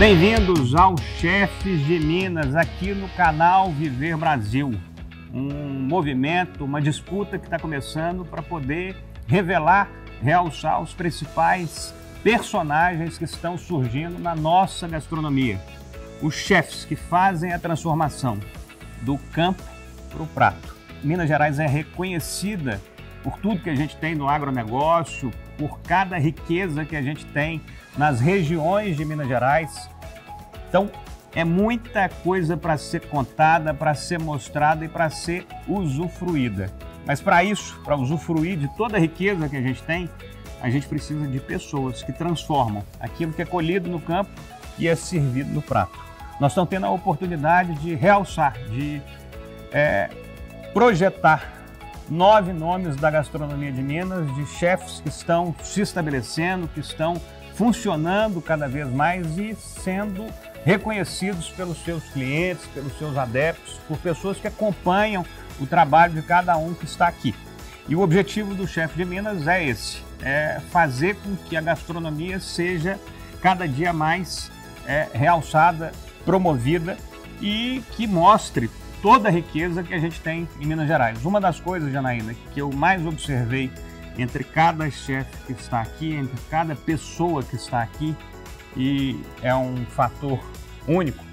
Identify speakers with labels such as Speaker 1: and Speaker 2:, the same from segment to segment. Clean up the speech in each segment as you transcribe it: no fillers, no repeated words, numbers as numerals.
Speaker 1: Bem-vindos ao Chefes de Minas, aqui no canal Viver Brasil. Um movimento, uma disputa que está começando para poder revelar, realçar os principais personagens que estão surgindo na nossa gastronomia. Os chefes que fazem a transformação do campo para o prato. Minas Gerais é reconhecida por tudo que a gente tem no agronegócio, por cada riqueza que a gente tem nas regiões de Minas Gerais. Então, é muita coisa para ser contada, para ser mostrada e para ser usufruída. Mas para isso, para usufruir de toda a riqueza que a gente precisa de pessoas que transformam aquilo que é colhido no campo e é servido no prato. Nós estamos tendo a oportunidade de realçar, de projetar 9 nomes da gastronomia de Minas, de chefes que estão se estabelecendo, que estão funcionando cada vez mais e sendo reconhecidos pelos seus clientes, pelos seus adeptos, por pessoas que acompanham o trabalho de cada um que está aqui. E o objetivo do Chefe de Minas é esse, é fazer com que a gastronomia seja cada dia mais realçada, promovida e que mostre toda a riqueza que a gente tem em Minas Gerais. Uma das coisas, Janaína, que eu mais observei entre cada chefe que está aqui, entre cada pessoa que está aqui, e é um fator único,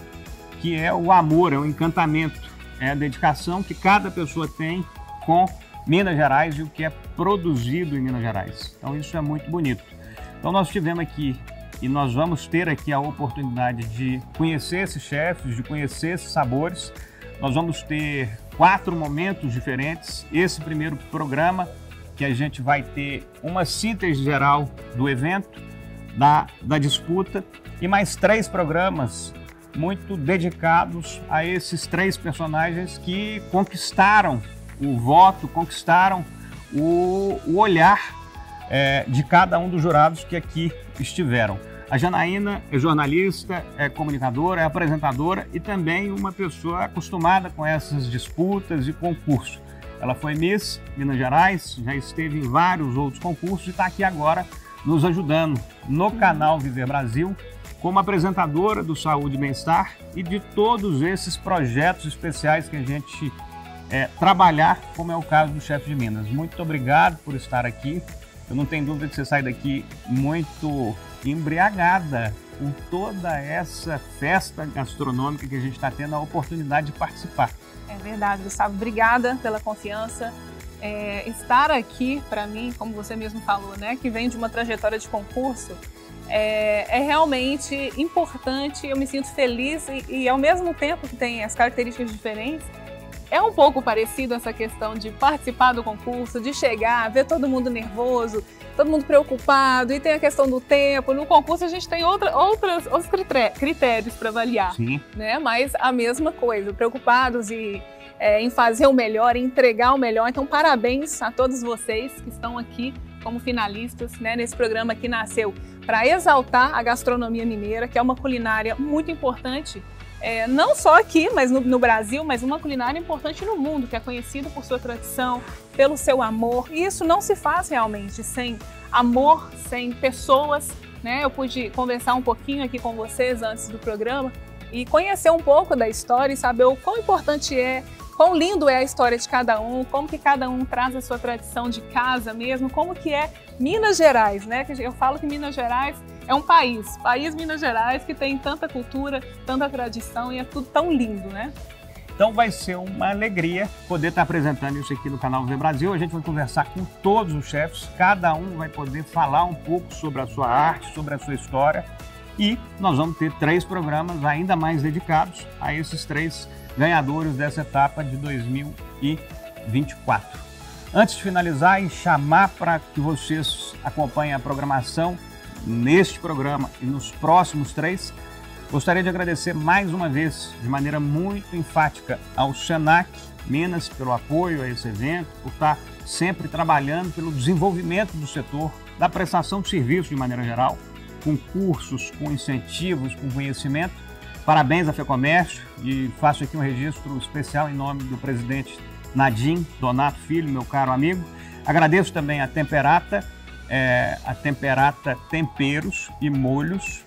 Speaker 1: que é o amor, é o encantamento, é a dedicação que cada pessoa tem com Minas Gerais e o que é produzido em Minas Gerais. Então isso é muito bonito. Então nós tivemos aqui e nós vamos ter aqui a oportunidade de conhecer esses chefes, de conhecer esses sabores. Nós vamos ter 4 momentos diferentes. Esse primeiro programa, que a gente vai ter uma síntese geral do evento, da disputa, e mais 3 programas muito dedicados a esses 3 personagens que conquistaram o voto, conquistaram o olhar de cada um dos jurados que aqui estiveram. A Janaína é jornalista, é comunicadora, é apresentadora e também uma pessoa acostumada com essas disputas e concursos. Ela foi Miss Minas Gerais, já esteve em vários outros concursos e está aqui agora nos ajudando no canal Viver Brasil como apresentadora do Saúde e Bem-Estar e de todos esses projetos especiais que a gente trabalhar, como é o caso do Chefe de Minas. Muito obrigado por estar aqui. Eu não tenho dúvida que você sai daqui muito embriagada com toda essa festa gastronômica que a gente está tendo a oportunidade de participar.
Speaker 2: É verdade, Gustavo. Obrigada pela confiança. Estar aqui, para mim, como você mesmo falou, né, que vem de uma trajetória de concurso, é realmente importante. Eu me sinto feliz e ao mesmo tempo que tem as características diferentes, é um pouco parecido essa questão de participar do concurso, de chegar, ver todo mundo nervoso, todo mundo preocupado, e tem a questão do tempo. No concurso a gente tem outros critérios para avaliar,
Speaker 1: Sim.
Speaker 2: Né? Mas a mesma coisa, preocupados em fazer o melhor, em entregar o melhor. Então, parabéns a todos vocês que estão aqui como finalistas, né, nesse programa que nasceu para exaltar a gastronomia mineira, que é uma culinária muito importante, não só aqui, mas no Brasil, mas uma culinária importante no mundo, que é conhecida por sua tradição, pelo seu amor. E isso não se faz realmente sem amor, sem pessoas, né? Eu pude conversar um pouquinho aqui com vocês antes do programa e conhecer um pouco da história e saber o quão importante quão lindo é a história de cada um, como que cada um traz a sua tradição de casa mesmo, como que é Minas Gerais, né? Eu falo que Minas Gerais é um país Minas Gerais, que tem tanta cultura, tanta tradição e é tudo tão lindo, né?
Speaker 1: Então vai ser uma alegria poder estar apresentando isso aqui no canal Viver Brasil. A gente vai conversar com todos os chefes, cada um vai poder falar um pouco sobre a sua arte, sobre a sua história, e nós vamos ter 3 programas ainda mais dedicados a esses 3 ganhadores dessa etapa de 2024. Antes de finalizar e chamar para que vocês acompanhem a programação neste programa e nos próximos 3, gostaria de agradecer mais uma vez, de maneira muito enfática, ao Senac Minas pelo apoio a esse evento, por estar sempre trabalhando pelo desenvolvimento do setor, da prestação de serviços de maneira geral, com cursos, com incentivos, com conhecimento. Parabéns à FEComércio e faço aqui um registro especial em nome do presidente Nadim Donato Filho, meu caro amigo. Agradeço também a Temperata Temperos e Molhos,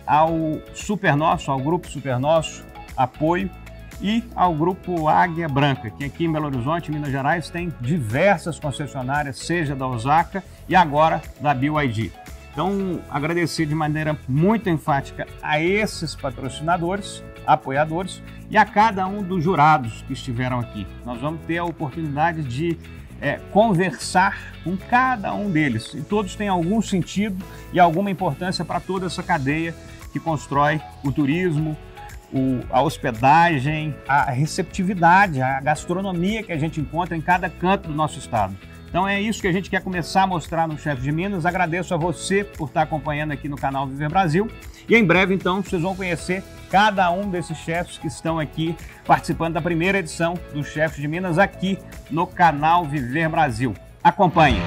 Speaker 1: ao Super Nosso, ao Grupo Super Nosso, apoio, e ao Grupo Águia Branca, que aqui em Belo Horizonte, Minas Gerais, tem diversas concessionárias, seja da Osaka e agora da BYD. Então, agradecer de maneira muito enfática a esses patrocinadores, apoiadores e a cada um dos jurados que estiveram aqui. Nós vamos ter a oportunidade de conversar com cada um deles, e todos têm algum sentido e alguma importância para toda essa cadeia que constrói o turismo, a hospedagem, a receptividade, a gastronomia que a gente encontra em cada canto do nosso estado. Então é isso que a gente quer começar a mostrar no Chefs de Minas. Agradeço a você por estar acompanhando aqui no canal Viver Brasil, e em breve então vocês vão conhecer cada um desses chefs que estão aqui participando da primeira edição do Chefs de Minas aqui no canal Viver Brasil. Acompanhe!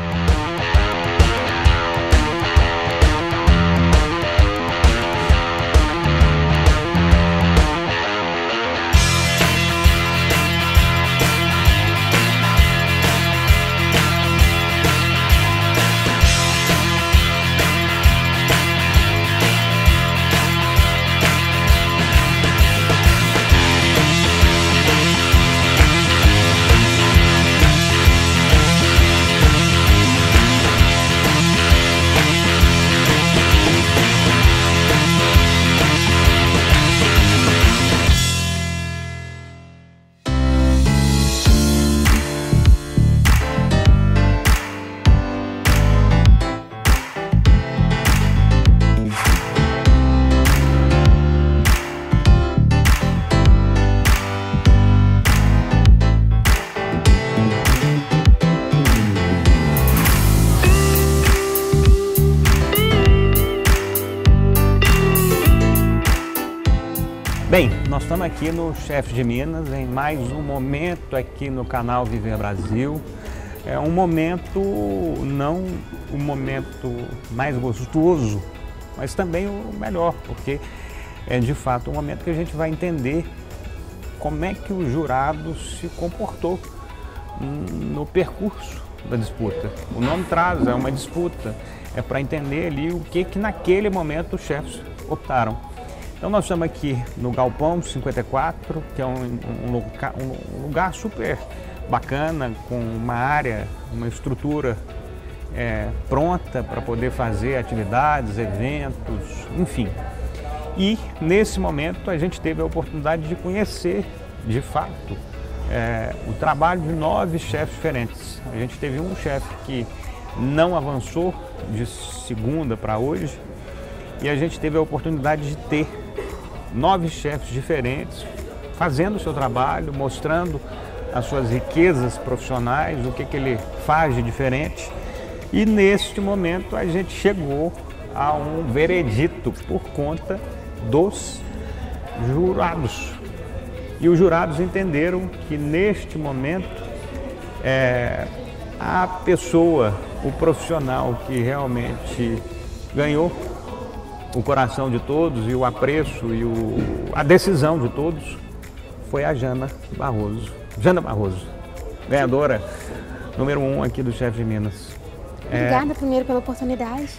Speaker 1: Bem, nós estamos aqui no Chefs de Minas, em mais um momento aqui no canal Viver Brasil. É um momento, não o momento mais gostoso, mas também o melhor, porque é de fato um momento que a gente vai entender como é que o jurado se comportou no percurso da disputa. O nome traz, é uma disputa, é para entender ali o que naquele momento os chefes optaram. Então nós estamos aqui no Galpão 54, que é um lugar super bacana, com uma área, uma estrutura pronta para poder fazer atividades, eventos, enfim. E nesse momento a gente teve a oportunidade de conhecer, de fato, o trabalho de 9 chefes diferentes. A gente teve um chefe que não avançou de segunda para hoje, e a gente teve a oportunidade de ter 9 chefes diferentes fazendo o seu trabalho, mostrando as suas riquezas profissionais, o que ele faz de diferente. E neste momento a gente chegou a um veredito por conta dos jurados. E os jurados entenderam que neste momento a pessoa, o profissional que realmente ganhou o coração de todos e o apreço e a decisão de todos foi a Jana Barroso. Jana Barroso, ganhadora número 1 aqui do Chefs de Minas.
Speaker 3: Obrigada primeiro pela oportunidade.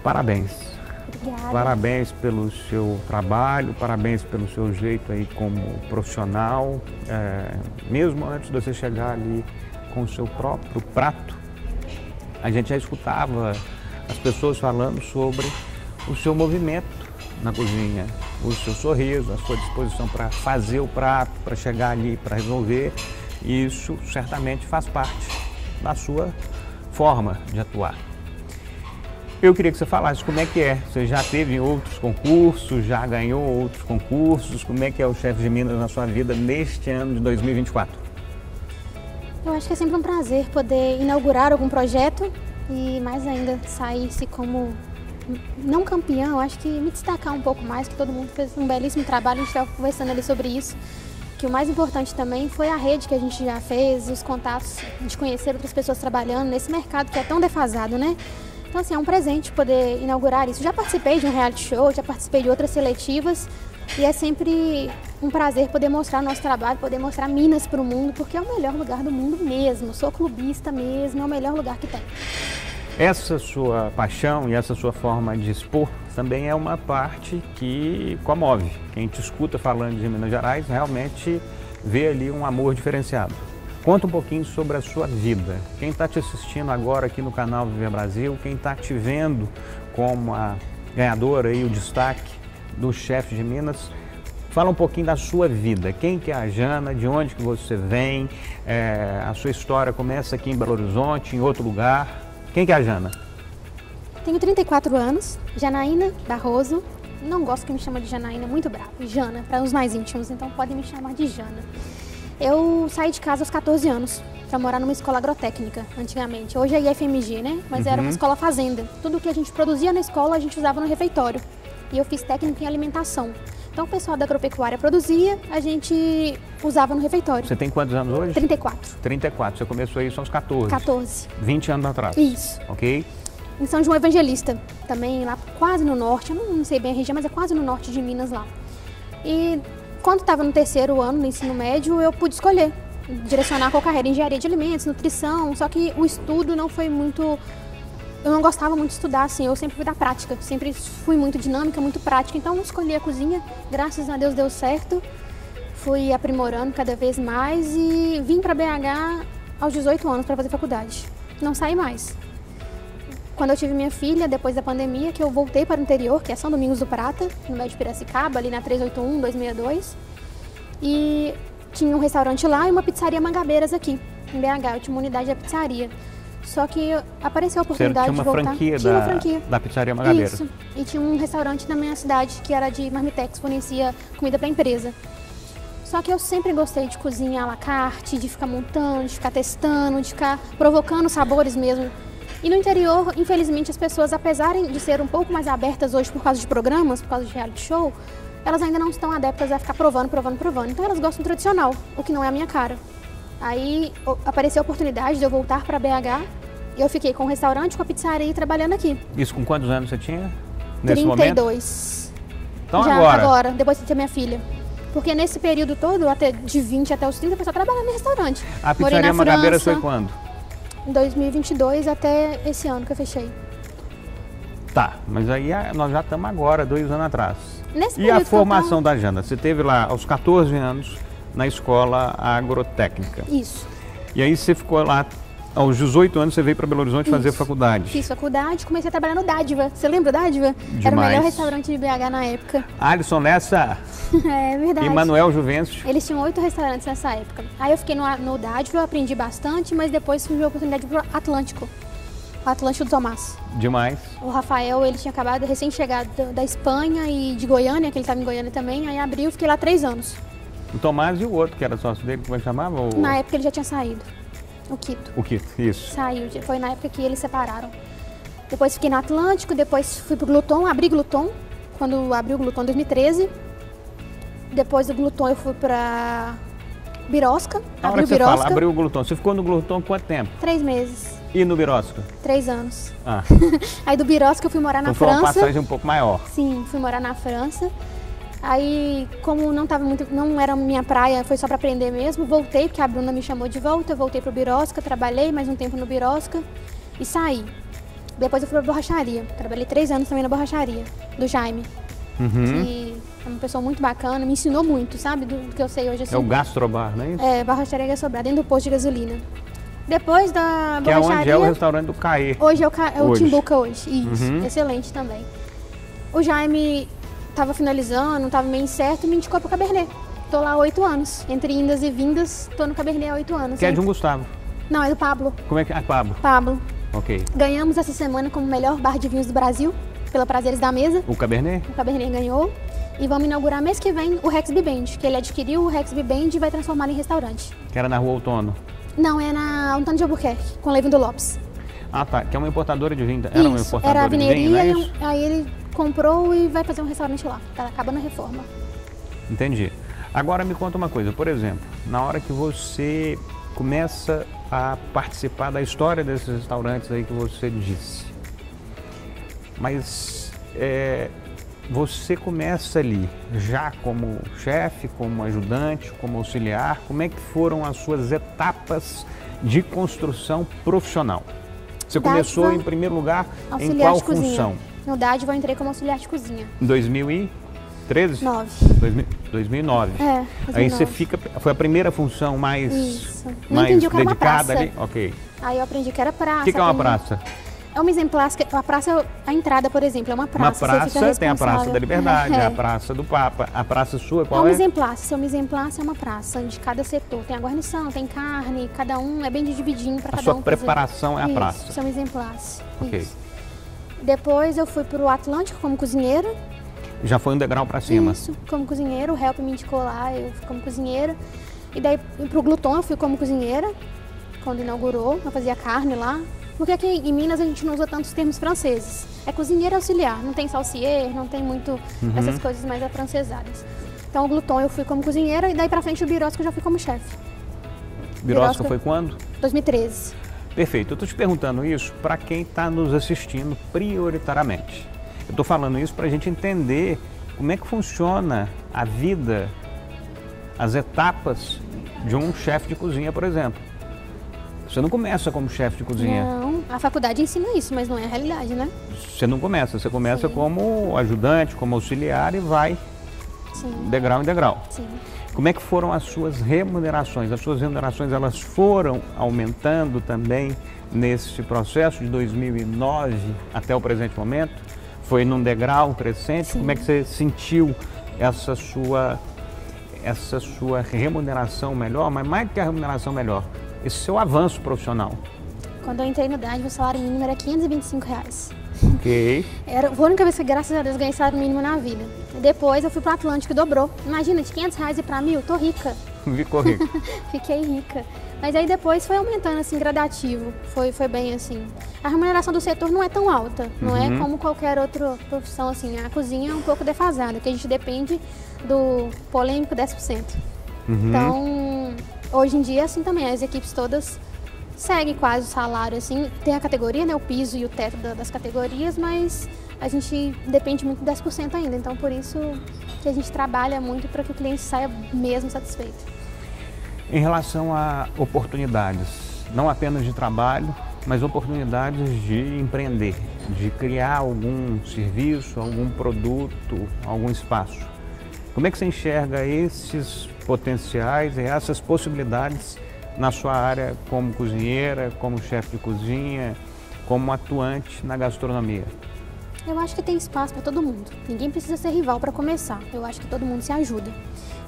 Speaker 1: Parabéns.
Speaker 3: Obrigada.
Speaker 1: Parabéns pelo seu trabalho, parabéns pelo seu jeito aí como profissional. Mesmo antes de você chegar ali com o seu próprio prato, a gente já escutava as pessoas falando sobre o seu movimento na cozinha, o seu sorriso, a sua disposição para fazer o prato, para chegar ali, para resolver. E isso certamente faz parte da sua forma de atuar. Eu queria que você falasse como é que é. Você já teve outros concursos, já ganhou outros concursos. Como é que é o Chefs de Minas na sua vida neste ano de 2024?
Speaker 3: Eu acho que é sempre um prazer poder inaugurar algum projeto e mais ainda sair-se como não campeão, acho que me destacar um pouco mais, que todo mundo fez um belíssimo trabalho, a gente estava conversando ali sobre isso, que o mais importante também foi a rede que a gente já fez, os contatos, de conhecer outras pessoas trabalhando nesse mercado que é tão defasado, né? Então assim, é um presente poder inaugurar isso. Já participei de um reality show, já participei de outras seletivas e é sempre um prazer poder mostrar o nosso trabalho, poder mostrar Minas para o mundo, porque é o melhor lugar do mundo mesmo, sou clubista mesmo, é o melhor lugar que tem.
Speaker 1: Essa sua paixão e essa sua forma de expor também é uma parte que comove. Quem te escuta falando de Minas Gerais realmente vê ali um amor diferenciado. Conta um pouquinho sobre a sua vida. Quem está te assistindo agora aqui no canal Viver Brasil, quem está te vendo como a ganhadora e o destaque do Chefs de Minas, fala um pouquinho da sua vida. Quem que é a Jana, de onde que você vem, a sua história começa aqui em Belo Horizonte, em outro lugar. Quem que é a Jana?
Speaker 3: Tenho 34 anos, Janaína Barroso. Não gosto que me chama de Janaína, muito bravo. Jana, para os mais íntimos, então podem me chamar de Jana. Eu saí de casa aos 14 anos para morar numa escola agrotécnica, antigamente. Hoje é IFMG, né? Mas era uma escola fazenda. Tudo que a gente produzia na escola, a gente usava no refeitório. E eu fiz técnico em alimentação. Então o pessoal da agropecuária produzia, a gente usava no refeitório.
Speaker 1: Você tem quantos anos hoje?
Speaker 3: 34.
Speaker 1: 34. Você começou isso aos 14.
Speaker 3: 14.
Speaker 1: 20 anos atrás.
Speaker 3: Isso.
Speaker 1: Ok?
Speaker 3: Em São João Evangelista, também lá quase no norte, eu não sei bem a região, mas é quase no norte de Minas lá. E quando estava no terceiro ano, no ensino médio, eu pude escolher, direcionar qual carreira, engenharia de alimentos, nutrição, só que o estudo não foi muito... Eu não gostava muito de estudar, assim, eu sempre fui da prática, sempre fui muito dinâmica, muito prática, então eu escolhi a cozinha, graças a Deus deu certo, fui aprimorando cada vez mais e vim para BH aos 18 anos para fazer faculdade, não saí mais. Quando eu tive minha filha, depois da pandemia, que eu voltei para o interior, que é São Domingos do Prata, no meio de Piracicaba, ali na 381, 262. E tinha um restaurante lá e uma pizzaria Mangabeiras aqui, em BH. Eu tinha uma unidade da pizzaria. Só que apareceu a oportunidade de voltar.
Speaker 1: Tinha uma franquia da pizzaria Mangabeiras.
Speaker 3: Isso. E tinha um restaurante na minha cidade, que era de marmitex, fornecia comida para a empresa. Só que eu sempre gostei de cozinhar à la carte, de ficar montando, de ficar testando, de ficar provocando sabores mesmo. E no interior, infelizmente, as pessoas, apesar de ser um pouco mais abertas hoje por causa de programas, por causa de reality show, elas ainda não estão adeptas a ficar provando. Então elas gostam do tradicional, o que não é a minha cara. Aí apareceu a oportunidade de eu voltar para BH e eu fiquei com o restaurante, com a pizzaria trabalhando aqui.
Speaker 1: Isso com quantos anos você tinha nesse
Speaker 3: 32.
Speaker 1: Momento? Então
Speaker 3: já
Speaker 1: agora,
Speaker 3: depois de ter minha filha. Porque nesse período todo, até de 20 até os 30, eu só trabalhando em restaurante.
Speaker 1: A pizzaria Mangabeiras foi quando?
Speaker 3: Em 2022 até esse ano que eu fechei.
Speaker 1: Tá, mas aí nós já estamos agora, 2 anos atrás.
Speaker 3: Nesse
Speaker 1: E a formação da Jana? Você teve lá aos 14 anos na escola agrotécnica.
Speaker 3: Isso.
Speaker 1: E aí você ficou lá, aos 18 anos você veio para Belo Horizonte fazer faculdade.
Speaker 3: Fiz faculdade, comecei a trabalhar no Dádiva. Você lembra do Dádiva?
Speaker 1: Demais.
Speaker 3: Era o melhor restaurante de BH na época.
Speaker 1: Alisson Lessa
Speaker 3: É verdade.
Speaker 1: e Manuel Juvencio.
Speaker 3: Eles tinham 8 restaurantes nessa época. Aí eu fiquei no Dádiva, eu aprendi bastante, mas depois surgiu a oportunidade pro Atlântico. O Atlântico do Tomás.
Speaker 1: Demais.
Speaker 3: O Rafael, ele tinha acabado, recém-chegado da Espanha e de Goiânia, que ele estava em Goiânia também. Aí abriu, fiquei lá 3 anos.
Speaker 1: O Tomás e o outro, que era sócio dele, como é que chamava?
Speaker 3: Na época ele já tinha saído. O Quito.
Speaker 1: O Quito, isso.
Speaker 3: Saiu, foi na época que eles separaram. Depois fiquei no Atlântico, depois fui pro Gluton, abri Gluton, quando abriu o Gluton em 2013. Depois do Gluton eu fui pra Birosca,
Speaker 1: abri o Birosca. Fala, abriu o Gluton. Você ficou no Gluton quanto tempo?
Speaker 3: 3 meses.
Speaker 1: E no Birosca?
Speaker 3: 3 anos.
Speaker 1: Ah.
Speaker 3: Aí do Birosca eu fui morar na França.
Speaker 1: Foi uma passagem um pouco maior.
Speaker 3: Sim, fui morar na França. Aí, como não era minha praia, foi só para aprender mesmo, voltei, porque a Bruna me chamou de volta, eu voltei pro Birosca, trabalhei mais um tempo no Birosca e saí. Depois eu fui pra borracharia, trabalhei 3 anos também na borracharia, do Jaime, que é uma pessoa muito bacana, me ensinou muito, sabe, do que eu sei hoje. Assim.
Speaker 1: É o Gastrobar, não é isso?
Speaker 3: É, borracharia Gastrobar, dentro do posto de gasolina. Depois da
Speaker 1: borracharia... Que é onde é o restaurante do Caê.
Speaker 3: Hoje é o Timbuca hoje, isso, excelente também. O Jaime... Tava finalizando, tava meio incerto e me indicou pro Cabernet. Tô lá há 8 anos. Entre indas e vindas, tô no Cabernet há 8 anos.
Speaker 1: Que é de um Gustavo?
Speaker 3: Não, é do Pablo.
Speaker 1: Como é que é? Pablo.
Speaker 3: Pablo.
Speaker 1: Ok.
Speaker 3: Ganhamos essa semana como melhor bar de vinhos do Brasil, pela Prazeres da Mesa.
Speaker 1: O Cabernet?
Speaker 3: O Cabernet ganhou. E vamos inaugurar mês que vem o Rex Bibend, que ele adquiriu o Rex Bibend e vai transformá-lo em restaurante.
Speaker 1: Que era na Rua Outono?
Speaker 3: Não, é na Antônio de Albuquerque, com Levindo Lopes.
Speaker 1: Ah, tá. Que é uma importadora de vinho.
Speaker 3: Era uma importadora de vinho, não é
Speaker 1: isso?
Speaker 3: Aí ele comprou e vai fazer um restaurante lá. Tá acabando a reforma.
Speaker 1: Entendi. Agora me conta uma coisa. Por exemplo, na hora que você começa a participar da história desses restaurantes aí que você disse, mas você começa ali já como chefe, como ajudante, como auxiliar. Como é que foram as suas etapas de construção profissional? Você começou, em primeiro lugar, em qual função?
Speaker 3: No Dádiva eu entrei como auxiliar de cozinha.
Speaker 1: Em 2013? 2009.
Speaker 3: É, 2009.
Speaker 1: Aí você foi a primeira função mais dedicada ali? Ok.
Speaker 3: Aí eu aprendi que era praça.
Speaker 1: O que é uma praça?
Speaker 3: É uma exemplar, a praça, a entrada, por exemplo, é uma praça.
Speaker 1: Uma praça tem a Praça da Liberdade, a Praça do Papa. A praça sua qual é?
Speaker 3: Se eu me exemplasse, é uma praça de cada setor. Tem a guarnição, tem carne, cada um é bem divididinho para cada um.
Speaker 1: A sua preparação é a praça?
Speaker 3: Isso, se eu me exemplasse.
Speaker 1: Ok.
Speaker 3: Isso. Depois eu fui para o Atlântico como cozinheira.
Speaker 1: Já foi um degrau para cima?
Speaker 3: Isso, como cozinheira. O Help me indicou lá, eu fui como cozinheira. E daí para o Gluton eu fui como cozinheira, quando inaugurou, eu fazia carne lá. Porque aqui em Minas a gente não usa tantos termos franceses. É cozinheiro auxiliar, não tem salsier, não tem muito essas coisas mais afrancesadas. Então o Gluton eu fui como cozinheira e daí pra frente o Birosca eu já fui como chefe.
Speaker 1: Birosca foi quando?
Speaker 3: 2013.
Speaker 1: Perfeito. Eu estou te perguntando isso para quem está nos assistindo prioritariamente. Eu estou falando isso para a gente entender como é que funciona a vida, as etapas de um chefe de cozinha, por exemplo. Você não começa como chefe de cozinha.
Speaker 3: Não, a faculdade ensina isso, mas não é a realidade, né?
Speaker 1: Você não começa, você começa como ajudante, como auxiliar e vai degrau em degrau.
Speaker 3: Sim.
Speaker 1: Como é que foram as suas remunerações? As suas remunerações, elas foram aumentando também nesse processo de 2009 até o presente momento? Foi num degrau crescente?
Speaker 3: Sim.
Speaker 1: Como é que você sentiu essa sua remuneração melhor? Mas mais do que a remuneração melhor, esse seu avanço profissional?
Speaker 3: Quando eu entrei no Dádiva, o salário mínimo era R$525.
Speaker 1: Ok.
Speaker 3: Era a única vez que, graças a Deus, ganhei salário mínimo na vida. Depois eu fui pro Atlântico e dobrou. Imagina, de R$500 e para 1.000, tô rica.
Speaker 1: Ficou rica.
Speaker 3: Fiquei rica. Mas aí depois foi aumentando assim, gradativo. Foi bem assim. A remuneração do setor não é tão alta, não é como qualquer outra profissão assim. A cozinha é um pouco defasada, que a gente depende do polêmico 10%. Então, hoje em dia assim também, as equipes todas seguem quase o salário assim. Tem a categoria, né, o piso e o teto das categorias, mas a gente depende muito de 10% ainda. Então, por isso que a gente trabalha muito para que o cliente saia mesmo satisfeito.
Speaker 1: Em relação a oportunidades, não apenas de trabalho, mas oportunidades de empreender, de criar algum serviço, algum produto, algum espaço. Como é que você enxerga esses potenciais e essas possibilidades na sua área como cozinheira, como chefe de cozinha, como atuante na gastronomia?
Speaker 3: Eu acho que tem espaço para todo mundo. Ninguém precisa ser rival para começar. Eu acho que todo mundo se ajuda.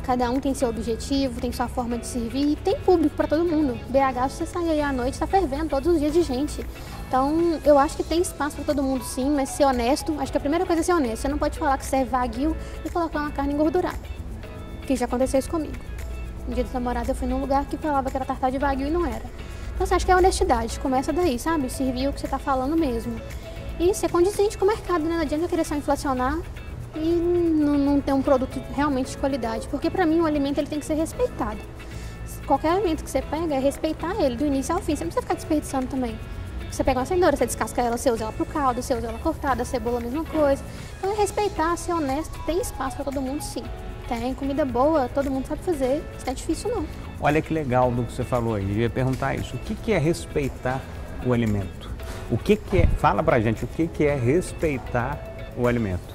Speaker 3: Cada um tem seu objetivo, tem sua forma de servir e tem público para todo mundo. BH, se você sair aí à noite, está fervendo todos os dias de gente. Então, eu acho que tem espaço para todo mundo sim, mas ser honesto, acho que a primeira coisa é ser honesto. Você não pode falar que serve wagyu e colocar uma carne engordurada. Que já aconteceu isso comigo. No dia dos namorados eu fui num lugar que falava que era tartar de wagyu e não era. Então, você acha que é honestidade, começa daí, sabe? Servir o que você está falando mesmo. E ser condizente com o mercado, né? Não adianta querer só inflacionar e não ter um produto realmente de qualidade, porque para mim o alimento ele tem que ser respeitado. Qualquer alimento que você pega é respeitar ele do início ao fim, você não precisa ficar desperdiçando também. Você pega uma cenoura, você descasca ela, você usa ela pro caldo, você usa ela cortada, a cebola a mesma coisa. Então é respeitar, ser honesto, tem espaço para todo mundo sim. Tem comida boa, todo mundo sabe fazer, isso não é difícil não.
Speaker 1: Olha que legal do que você falou aí, eu ia perguntar isso, o que é respeitar o alimento? O que é, fala pra gente, o que é respeitar o alimento?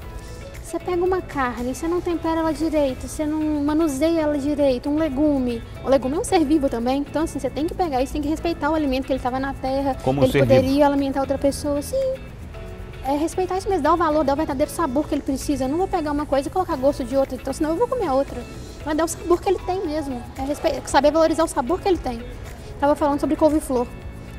Speaker 3: Você pega uma carne, você não tempera ela direito, você não manuseia ela direito, um legume. O legume é um ser vivo também, então assim, você tem que pegar isso, tem que respeitar o alimento que ele estava na terra,
Speaker 1: como
Speaker 3: ele poderia
Speaker 1: vivo.
Speaker 3: alimentar outra pessoa, sim. É respeitar isso mesmo, dar o valor, dar o verdadeiro sabor que ele precisa. Eu não vou pegar uma coisa e colocar gosto de outra, então senão eu vou comer a outra. Vai dar o sabor que ele tem mesmo, saber valorizar o sabor que ele tem. Tava falando sobre couve-flor.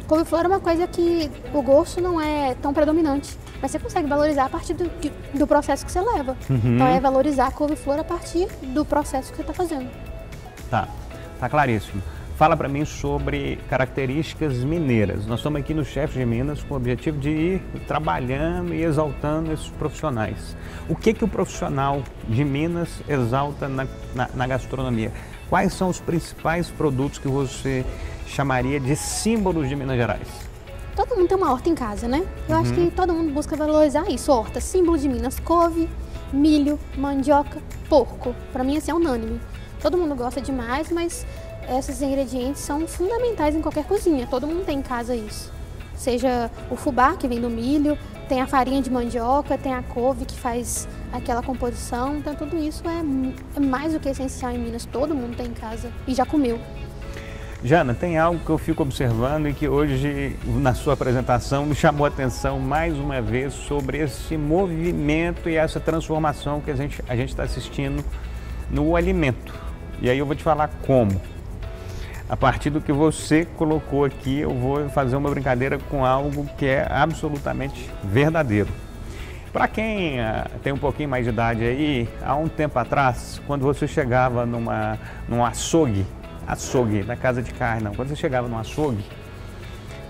Speaker 3: Couve-flor é uma coisa que o gosto não é tão predominante, mas você consegue valorizar a partir do processo que você leva. Então é valorizar a couve-flor a partir do processo que você está fazendo.
Speaker 1: Tá claríssimo. Fala para mim sobre características mineiras. Nós estamos aqui no Chefs de Minas com o objetivo de ir trabalhando e exaltando esses profissionais. O que o profissional de Minas exalta na gastronomia? Quais são os principais produtos que você chamaria de símbolos de Minas Gerais?
Speaker 3: Todo mundo tem uma horta em casa, né? Eu acho que todo mundo busca valorizar isso. Horta, símbolo de Minas, couve, milho, mandioca, porco. Para mim, esse é unânime. Todo mundo gosta demais, mas esses ingredientes são fundamentais em qualquer cozinha. Todo mundo tem em casa isso. seja o fubá, que vem do milho, tem a farinha de mandioca, tem a couve que faz aquela composição. Então tudo isso é mais do que essencial em Minas, todo mundo tem em casa e já comeu.
Speaker 1: Jana, tem algo que eu fico observando e que hoje, na sua apresentação, me chamou a atenção mais uma vez sobre esse movimento e essa transformação que a gente está assistindo no alimento. E aí eu vou te falar como. A partir do que você colocou aqui, eu vou fazer uma brincadeira com algo que é absolutamente verdadeiro. Para quem tem um pouquinho mais de idade aí, há um tempo atrás, quando você chegava num açougue, na casa de carne, não. Quando você chegava no açougue,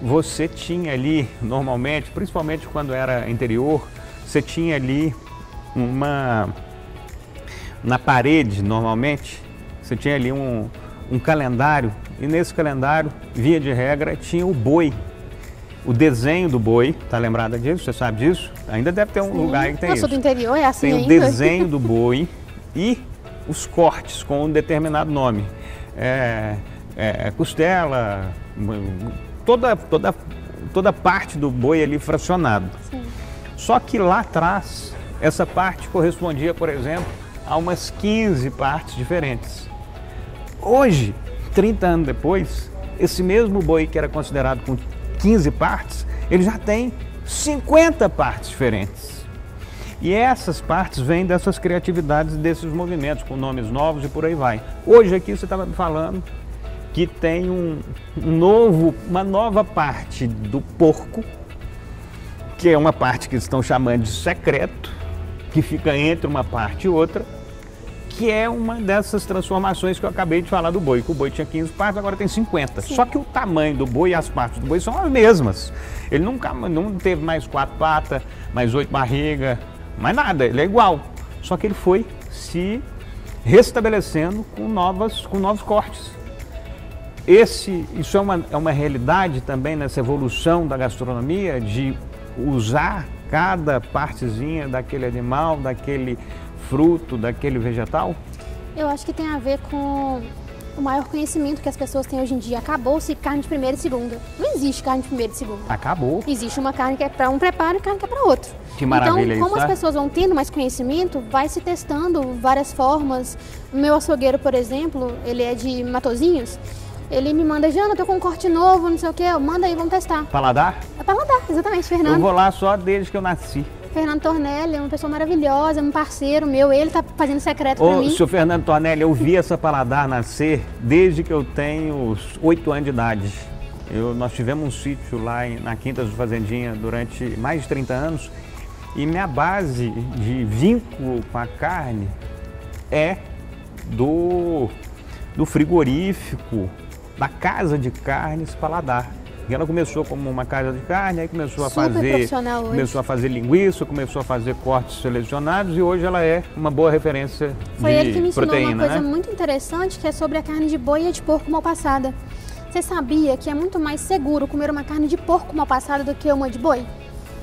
Speaker 1: você tinha ali, normalmente, principalmente quando era interior, você tinha ali na parede, normalmente, você tinha ali um calendário, e nesse calendário, via de regra, tinha o boi, o desenho do boi. Tá lembrada disso? Você sabe disso? Ainda deve ter um lugar aí que tem isso.
Speaker 3: Eu sou do interior, é assim ainda.
Speaker 1: Tem o desenho do boi e os cortes com um determinado nome. Costela, toda parte do boi ali fracionado. Sim. Só que lá atrás, essa parte correspondia, por exemplo, a umas 15 partes diferentes. Hoje, 30 anos depois, esse mesmo boi que era considerado com 15 partes, ele já tem 50 partes diferentes. E essas partes vêm dessas criatividades, desses movimentos, com nomes novos e por aí vai. Hoje aqui você estava me falando que tem uma nova parte do porco, que é uma parte que estão chamando de secreto, que fica entre uma parte e outra, que é uma dessas transformações que eu acabei de falar do boi, que o boi tinha 15 partes, agora tem 50. Sim. Só que o tamanho do boi e as partes do boi são as mesmas. Ele não teve mais 4 patas, mais 8 barrigas, mais nada, ele é igual. Só que ele foi se restabelecendo com novos cortes. Isso é uma realidade também nessa evolução da gastronomia, de usar cada partezinha daquele animal, daquele fruto, daquele vegetal?
Speaker 3: Eu acho que tem a ver com o maior conhecimento que as pessoas têm hoje em dia. Acabou-se carne de primeira e segunda. Não existe carne de primeira e segunda.
Speaker 1: Acabou.
Speaker 3: Existe uma carne que é para um preparo e carne que é para outro.
Speaker 1: Que maravilha.
Speaker 3: Então, como
Speaker 1: isso,
Speaker 3: as pessoas vão tendo mais conhecimento, vai se testando várias formas. O meu açougueiro, por exemplo, ele é de Matozinhos. Ele me manda, Jana, eu tô com um corte novo, não sei o quê, manda aí, vamos testar.
Speaker 1: Paladar?
Speaker 3: É paladar, exatamente, Fernando.
Speaker 1: Eu vou lá só desde que eu nasci.
Speaker 3: Fernando Tornelli é uma pessoa maravilhosa, um parceiro meu, ele tá fazendo secreto pra mim.
Speaker 1: Seu Fernando Tornelli, eu vi essa paladar nascer desde que eu tenho 8 anos de idade. Nós tivemos um sítio lá na Quintas do Fazendinha durante mais de 30 anos e minha base de vínculo com a carne é do frigorífico, da casa de carnes Paladar. E ela começou como uma casa de carne, aí começou a fazer linguiça, começou a fazer cortes selecionados e hoje ela é uma boa referência de proteína.
Speaker 3: Foi ele que me ensinou uma coisa muito interessante, que é sobre a carne de boi e de porco mal passada. Você sabia que é muito mais seguro comer uma carne de porco mal passada do que uma de boi?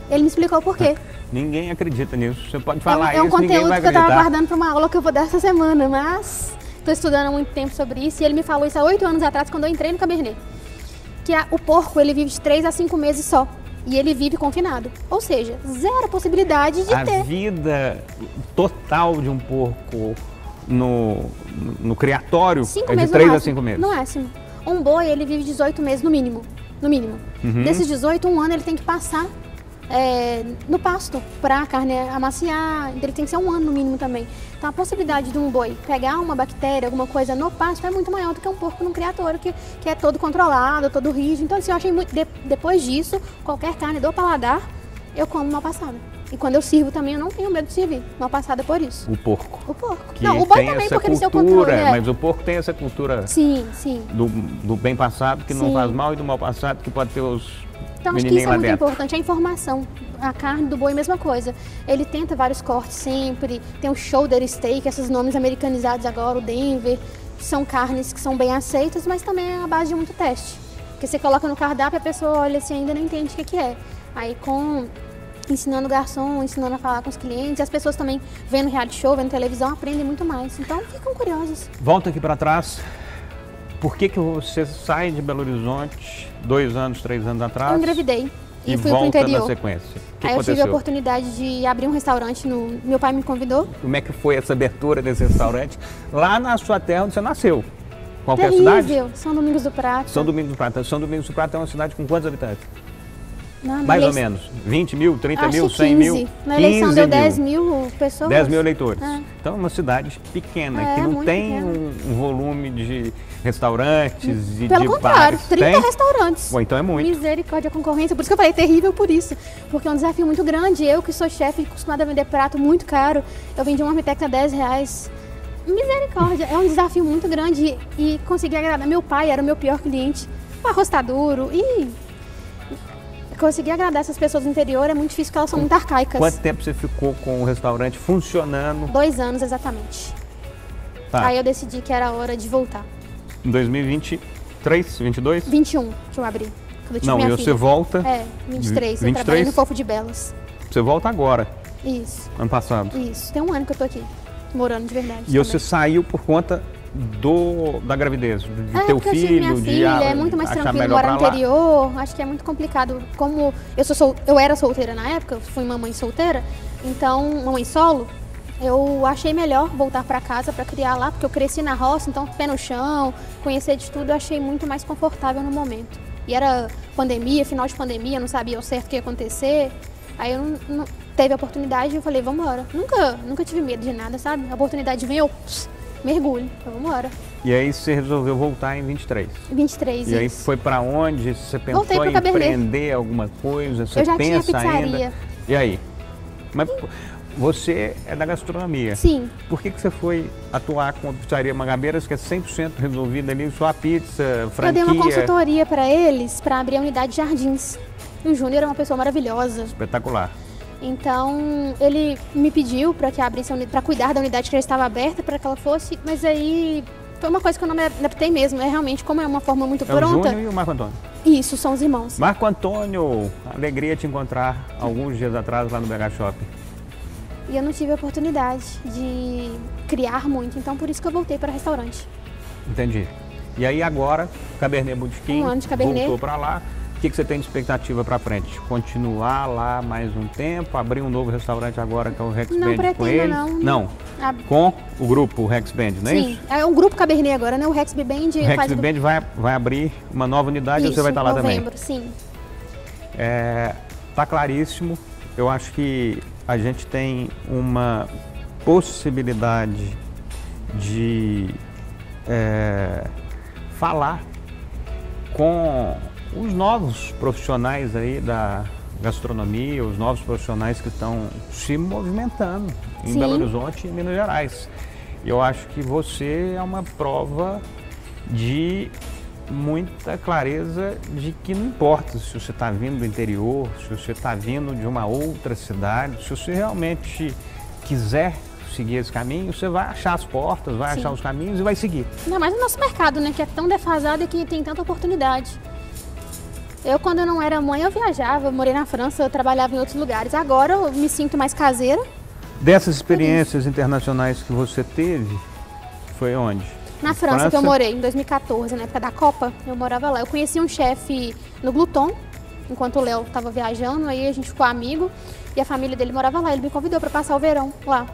Speaker 3: Ele me explicou por quê.
Speaker 1: Ninguém acredita nisso. Você pode falar
Speaker 3: isso, ninguém vai acreditar. É um conteúdo que eu estava guardando para uma aula que eu vou dar essa semana, mas estou estudando há muito tempo sobre isso e ele me falou isso há 8 anos atrás, quando eu entrei no Cabernet. Que o porco, ele vive de 3 a 5 meses só. E ele vive confinado. Ou seja, zero possibilidade de ter.
Speaker 1: A vida total de um porco no criatório é de 3 a 5 meses.
Speaker 3: No máximo. Um boi, ele vive 18 meses no mínimo. No mínimo. Uhum. Desses 18, um ano ele tem que passar no pasto para a carne amaciar. Ele tem que ser um ano no mínimo também. Então a possibilidade de um boi pegar uma bactéria, alguma coisa no pasto é muito maior do que um porco num criatório que é todo controlado, todo rígido. Então assim, eu achei muito... Depois disso, qualquer carne do paladar, eu como mal passada. E quando eu sirvo também, eu não tenho medo de servir mal passada por isso.
Speaker 1: O porco.
Speaker 3: O porco.
Speaker 1: Não, o boi também, porque ele tem o controle. Mas o porco tem essa cultura do bem passado, que não faz mal, e do mal passado, que pode ter os...
Speaker 3: Então acho que isso é muito importante, a informação. A carne do boi, mesma coisa. Ele tenta vários cortes sempre, tem o shoulder steak, esses nomes americanizados agora, o Denver, são carnes que são bem aceitas, mas também é a base de muito teste. Porque você coloca no cardápio e a pessoa olha assim, ainda não entende o que é. Aí ensinando o garçom, ensinando a falar com os clientes, as pessoas também vendo reality show, vendo televisão, aprendem muito mais. Então ficam curiosos.
Speaker 1: Volta aqui para trás. Por que você sai de Belo Horizonte 2 anos, 3 anos atrás?
Speaker 3: Eu engravidei e fui pro
Speaker 1: volta
Speaker 3: interior.
Speaker 1: na sequência. O que
Speaker 3: Aí eu
Speaker 1: aconteceu?
Speaker 3: tive a oportunidade de abrir um restaurante, meu pai me convidou.
Speaker 1: Como é que foi essa abertura desse restaurante lá na sua terra onde você nasceu? Qual que é a cidade?
Speaker 3: Terrível, São Domingos do Prata.
Speaker 1: São Domingos do Prata. São Domingos do Prata é uma cidade com quantos habitantes?
Speaker 3: Não,
Speaker 1: Mais ou menos. 20 mil, 30 mil, 100 mil?
Speaker 3: Na eleição deu 10
Speaker 1: mil.
Speaker 3: mil pessoas.
Speaker 1: 10 mil eleitores.
Speaker 3: É.
Speaker 1: Então é uma cidade pequena,
Speaker 3: É,
Speaker 1: que não
Speaker 3: muito
Speaker 1: tem
Speaker 3: pequena.
Speaker 1: um volume de restaurantes e
Speaker 3: Pelo
Speaker 1: de
Speaker 3: contrário,
Speaker 1: bares.
Speaker 3: 30
Speaker 1: Tem?
Speaker 3: restaurantes.
Speaker 1: Bom, então é muito.
Speaker 3: Misericórdia, a concorrência. Por isso que eu falei terrível por isso. Porque é um desafio muito grande. Eu que sou chefe acostumada a vender prato muito caro, eu vendi um marmitex a R$10. Misericórdia, é um desafio muito grande e conseguir agradar. Meu pai era o meu pior cliente, o arroz tá duro e conseguir agradar essas pessoas do interior é muito difícil porque elas são muito arcaicas.
Speaker 1: Quanto tempo você ficou com o restaurante funcionando?
Speaker 3: 2 anos exatamente.
Speaker 1: Tá.
Speaker 3: Aí eu decidi que era hora de voltar.
Speaker 1: Em 2023, 22?
Speaker 3: 21 que eu abri. Quando eu tive
Speaker 1: Não,
Speaker 3: minha
Speaker 1: e
Speaker 3: filha.
Speaker 1: você volta?
Speaker 3: É, 23. Eu
Speaker 1: 23?
Speaker 3: trabalhei no Fofo de Belas.
Speaker 1: Você volta agora,
Speaker 3: Isso,
Speaker 1: ano passado.
Speaker 3: isso. Tem um ano que eu tô aqui, morando de verdade.
Speaker 1: E você saiu por conta da gravidez, de ter o
Speaker 3: porque eu tive minha
Speaker 1: filho,
Speaker 3: filha,
Speaker 1: de
Speaker 3: é muito mais
Speaker 1: achar
Speaker 3: tranquilo
Speaker 1: melhor
Speaker 3: morar no
Speaker 1: pra lá.
Speaker 3: interior. Acho que é muito complicado. Como eu era solteira na época, eu fui mamãe solteira, então mamãe solo, eu achei melhor voltar para casa para criar lá, porque eu cresci na roça, então pé no chão, conhecer de tudo, eu achei muito mais confortável no momento. E era pandemia, final de pandemia, não sabia ao certo o que ia acontecer. Aí eu não teve a oportunidade e eu falei, vamos embora. Nunca tive medo de nada, sabe? A oportunidade vem, eu mergulho, então vamos embora.
Speaker 1: E aí você resolveu voltar em 23.
Speaker 3: 23,
Speaker 1: E aí
Speaker 3: isso.
Speaker 1: foi pra onde? Você pensou
Speaker 3: Voltei pro
Speaker 1: em
Speaker 3: Cabernet.
Speaker 1: empreender alguma coisa? Você
Speaker 3: Eu já tinha
Speaker 1: pensa
Speaker 3: pizzaria.
Speaker 1: ainda? E aí? Mas você é da gastronomia.
Speaker 3: Sim.
Speaker 1: Por que você foi atuar com a Pizzaria Mangabeiras, que é 100% resolvida ali, só a pizza, franquia?
Speaker 3: Eu dei uma consultoria para eles para abrir a unidade de jardins. O Júnior é uma pessoa maravilhosa.
Speaker 1: Espetacular.
Speaker 3: Então, ele me pediu para que abrisse para cuidar da unidade que já estava aberta, para que ela fosse, mas aí foi uma coisa que eu não me adaptei mesmo. É realmente, como é uma forma muito
Speaker 1: É o
Speaker 3: pronta.
Speaker 1: Júnior e o Marco Antônio.
Speaker 3: Isso, são os irmãos.
Speaker 1: Marco Antônio, alegria te encontrar alguns dias atrás lá no BH Shopping.
Speaker 3: E eu não tive a oportunidade de criar muito, então por isso que eu voltei para restaurante.
Speaker 1: Entendi. E aí agora, Cabernet Botequim,
Speaker 3: Um ano de Cabernet.
Speaker 1: voltou para lá. O que você tem de expectativa para frente? Continuar lá mais um tempo? Abrir um novo restaurante agora que é o Rex
Speaker 3: Não
Speaker 1: Band com
Speaker 3: pretendo,
Speaker 1: ele?
Speaker 3: não.
Speaker 1: Com o grupo Rex Band, não é
Speaker 3: Sim,
Speaker 1: isso?
Speaker 3: é um grupo Cabernet agora, né? O Rex Band
Speaker 1: O Rex Band vai abrir uma nova unidade e você vai estar lá
Speaker 3: novembro,
Speaker 1: também.
Speaker 3: sim.
Speaker 1: Tá claríssimo. Eu acho que a gente tem uma possibilidade de falar com os novos profissionais aí da gastronomia, os novos profissionais que estão se movimentando em
Speaker 3: Sim.
Speaker 1: Belo Horizonte e Minas Gerais. Eu acho que você é uma prova de muita clareza de que não importa se você está vindo do interior, se você está vindo de uma outra cidade, se você realmente quiser seguir esse caminho, você vai achar as portas, vai
Speaker 3: Sim.
Speaker 1: achar os caminhos e vai seguir.
Speaker 3: Ainda mais no nosso mercado, né? Que é tão defasado e que tem tanta oportunidade. Eu, quando eu não era mãe, eu viajava, eu morei na França, eu trabalhava em outros lugares. Agora eu me sinto mais caseira.
Speaker 1: Dessas experiências internacionais que você teve, foi onde?
Speaker 3: Na França, que eu morei, em 2014, na época da Copa, eu morava lá. Eu conheci um chefe no Gluton, enquanto o Léo estava viajando, aí a gente ficou amigo e a família dele morava lá. Ele me convidou para passar o verão lá.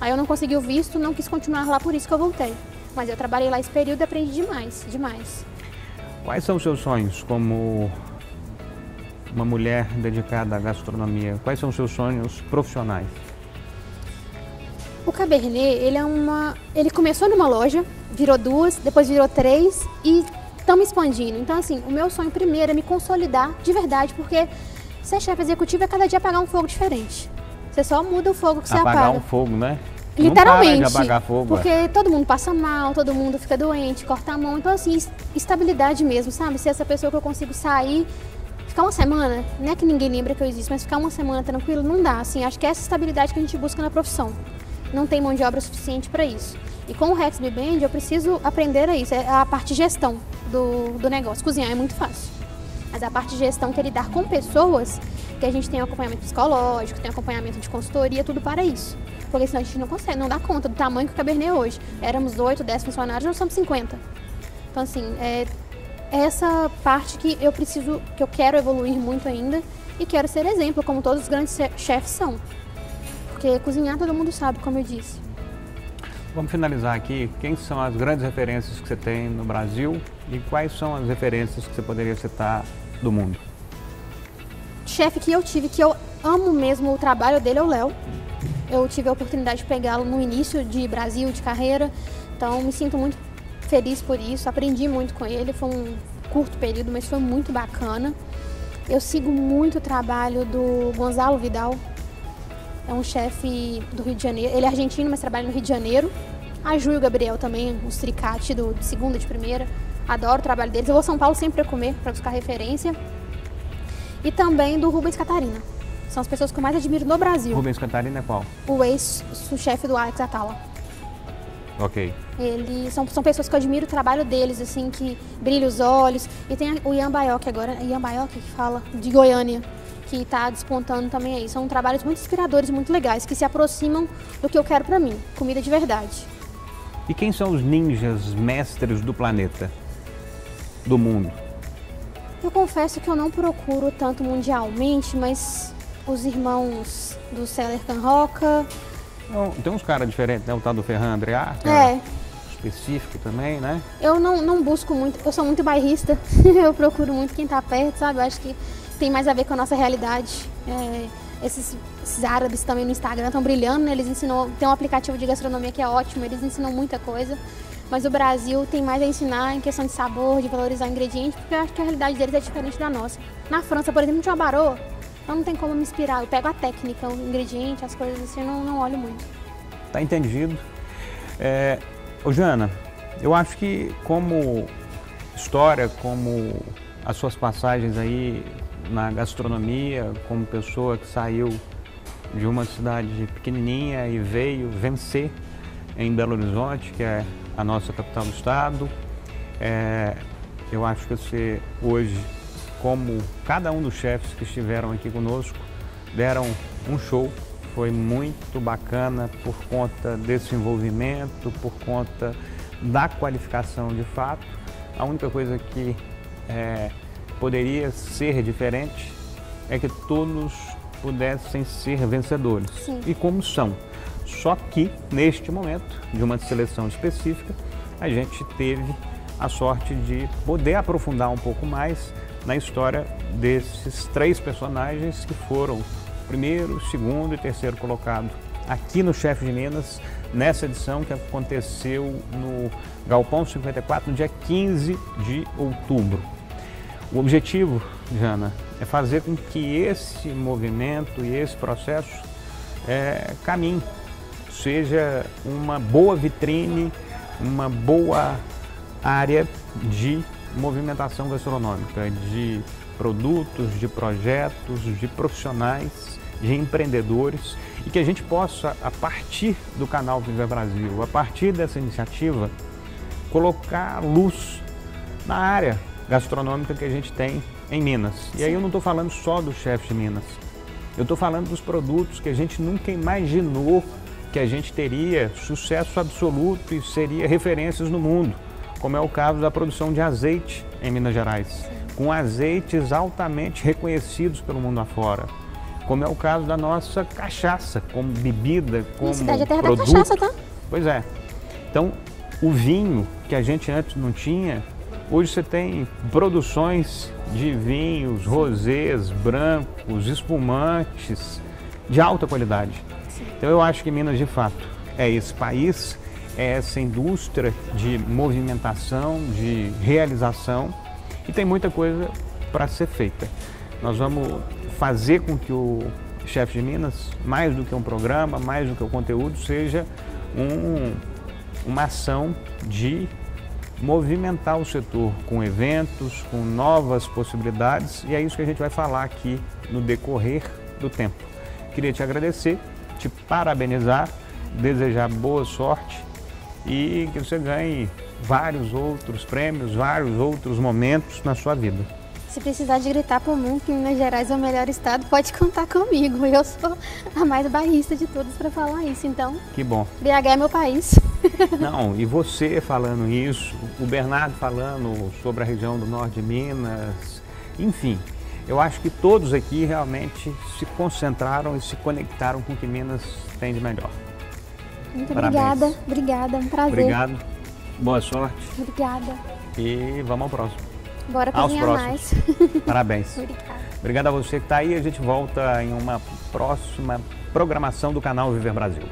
Speaker 3: Aí eu não consegui o visto, não quis continuar lá, por isso que eu voltei. Mas eu trabalhei lá esse período e aprendi demais, demais.
Speaker 1: Quais são os seus sonhos como uma mulher dedicada à gastronomia? Quais são os seus sonhos profissionais?
Speaker 3: O Cabernet, ele começou numa loja, virou 2, depois virou 3 e estamos expandindo. Então, assim, o meu sonho primeiro é me consolidar de verdade, porque ser chefe executivo é cada dia apagar um fogo diferente. Você só muda o fogo que você apaga.
Speaker 1: Apagar um fogo, né?
Speaker 3: Literalmente.
Speaker 1: Não para de apagar fogo.
Speaker 3: Porque todo mundo passa mal, todo mundo fica doente, corta a mão. Então, assim, estabilidade mesmo, sabe? Ser essa pessoa que eu consigo sair, ficar uma semana, não é que ninguém lembra que eu existo, mas ficar uma semana tranquilo, não dá. Assim, acho que é essa estabilidade que a gente busca na profissão. Não tem mão de obra suficiente para isso. E com o Rex Band, eu preciso aprender a isso. É a parte de gestão do negócio. Cozinhar é muito fácil. Mas a parte de gestão que é lidar com pessoas, que a gente tem um acompanhamento psicológico, tem um acompanhamento de consultoria, tudo para isso. Porque senão a gente não consegue, não dá conta do tamanho que o Cabernet é hoje. Éramos 8, 10 funcionários, nós somos 50. Então, assim, é essa parte que eu quero evoluir muito ainda e quero ser exemplo, como todos os grandes chefes são. Porque cozinhar todo mundo sabe, como eu disse.
Speaker 1: Vamos finalizar aqui. Quem são as grandes referências que você tem no Brasil e quais são as referências que você poderia citar do mundo?
Speaker 3: Chefe que eu tive, que eu amo mesmo o trabalho dele, é o Léo. Eu tive a oportunidade de pegá-lo no início de Brasil, de carreira, então me sinto muito feliz por isso, aprendi muito com ele, foi um curto período, mas foi muito bacana. Eu sigo muito o trabalho do Gonzalo Vidal, é um chefe do Rio de Janeiro, ele é argentino, mas trabalha no Rio de Janeiro. A Ju e o Gabriel também, os tricate de segunda, de primeira, adoro o trabalho deles. Eu vou a São Paulo sempre para comer, para buscar referência. E também do Rubens Catarina, são as pessoas que eu mais admiro no Brasil.
Speaker 1: Rubens Catarina é qual?
Speaker 3: O ex-chefe do Alex Atala.
Speaker 1: Ok.
Speaker 3: Eles são pessoas que eu admiro o trabalho deles, assim, que brilha os olhos. E tem o Ian Baioc agora, Ian Baioc que fala, de Goiânia, que está despontando também aí. São trabalhos muito inspiradores, muito legais, que se aproximam do que eu quero pra mim, comida de verdade.
Speaker 1: E quem são os ninjas mestres do planeta, do mundo?
Speaker 3: Eu confesso que eu não procuro tanto mundialmente, mas os irmãos do Celler Canroca.
Speaker 1: Tem uns caras diferentes, né? O tal do Ferran Adrià, que
Speaker 3: é
Speaker 1: específico também, né?
Speaker 3: Eu não busco muito, eu sou muito bairrista, eu procuro muito quem tá perto, sabe? Eu acho que tem mais a ver com a nossa realidade. Esses árabes também no Instagram estão brilhando, né? Eles ensinam, tem um aplicativo de gastronomia que é ótimo, eles ensinam muita coisa. Mas o Brasil tem mais a ensinar em questão de sabor, de valorizar ingredientes, porque eu acho que a realidade deles é diferente da nossa. Na França, por exemplo, não tinha barô, então não tem como me inspirar. Eu pego a técnica, o ingrediente, as coisas assim, eu não olho muito.
Speaker 1: Tá entendido. Ô Jana, eu acho que como história, como as suas passagens aí na gastronomia, como pessoa que saiu de uma cidade pequenininha e veio vencer em Belo Horizonte, que é a nossa capital do estado. Eu acho que você hoje, como cada um dos chefes que estiveram aqui conosco, deram um show. Foi muito bacana por conta desse envolvimento, por conta da qualificação de fato. A única coisa que poderia ser diferente é que todos pudessem ser vencedores.
Speaker 3: Sim.
Speaker 1: E como são. Só que, neste momento, de uma seleção específica, a gente teve a sorte de poder aprofundar um pouco mais na história desses três personagens que foram primeiro, segundo e terceiro colocado aqui no Chef de Minas, nessa edição que aconteceu no Galpão 54, no dia 15 de outubro. O objetivo, Jana, é fazer com que esse movimento e esse processo caminhe, seja uma boa vitrine, uma boa área de movimentação gastronômica, de produtos, de projetos, de profissionais, de empreendedores, e que a gente possa, a partir do canal Viver Brasil, a partir dessa iniciativa, colocar luz na área gastronômica que a gente tem em Minas. E aí eu não estou falando só do chefe de Minas, eu estou falando dos produtos que a gente nunca imaginou que a gente teria sucesso absoluto e seria referências no mundo, como é o caso da produção de azeite em Minas Gerais, com azeites altamente reconhecidos pelo mundo afora, como é o caso da nossa cachaça, como bebida, como
Speaker 3: cidade é terra
Speaker 1: produto.
Speaker 3: da cachaça, tá?
Speaker 1: Pois é. Então, o vinho que a gente antes não tinha, hoje você tem produções de vinhos, rosés, brancos, espumantes, de alta qualidade. Então eu acho que Minas, de fato, é esse país, é essa indústria de movimentação, de realização, e tem muita coisa para ser feita. Nós vamos fazer com que o Chef de Minas, mais do que um programa, mais do que o conteúdo, seja uma ação de movimentar o setor com eventos, com novas possibilidades, e é isso que a gente vai falar aqui no decorrer do tempo. Queria te agradecer, te parabenizar, desejar boa sorte e que você ganhe vários outros prêmios, vários outros momentos na sua vida.
Speaker 3: se precisar de gritar pro mundo que Minas Gerais é o melhor estado, pode contar comigo. Eu sou a mais bairrista de todas para falar isso, então...
Speaker 1: Que bom.
Speaker 3: BH é meu país.
Speaker 1: Não, e você falando isso, o Bernardo falando sobre a região do norte de Minas, enfim, eu acho que todos aqui realmente se concentraram e se conectaram com o que Minas tem de melhor.
Speaker 3: Muito
Speaker 1: Parabéns.
Speaker 3: obrigada, um prazer.
Speaker 1: Obrigado, boa sorte
Speaker 3: Obrigada.
Speaker 1: e vamos ao próximo.
Speaker 3: Bora
Speaker 1: Aos
Speaker 3: cozinhar mais.
Speaker 1: próximos. Parabéns.
Speaker 3: Obrigada.
Speaker 1: Obrigado a você que está aí, a gente volta em uma próxima programação do canal Viver Brasil.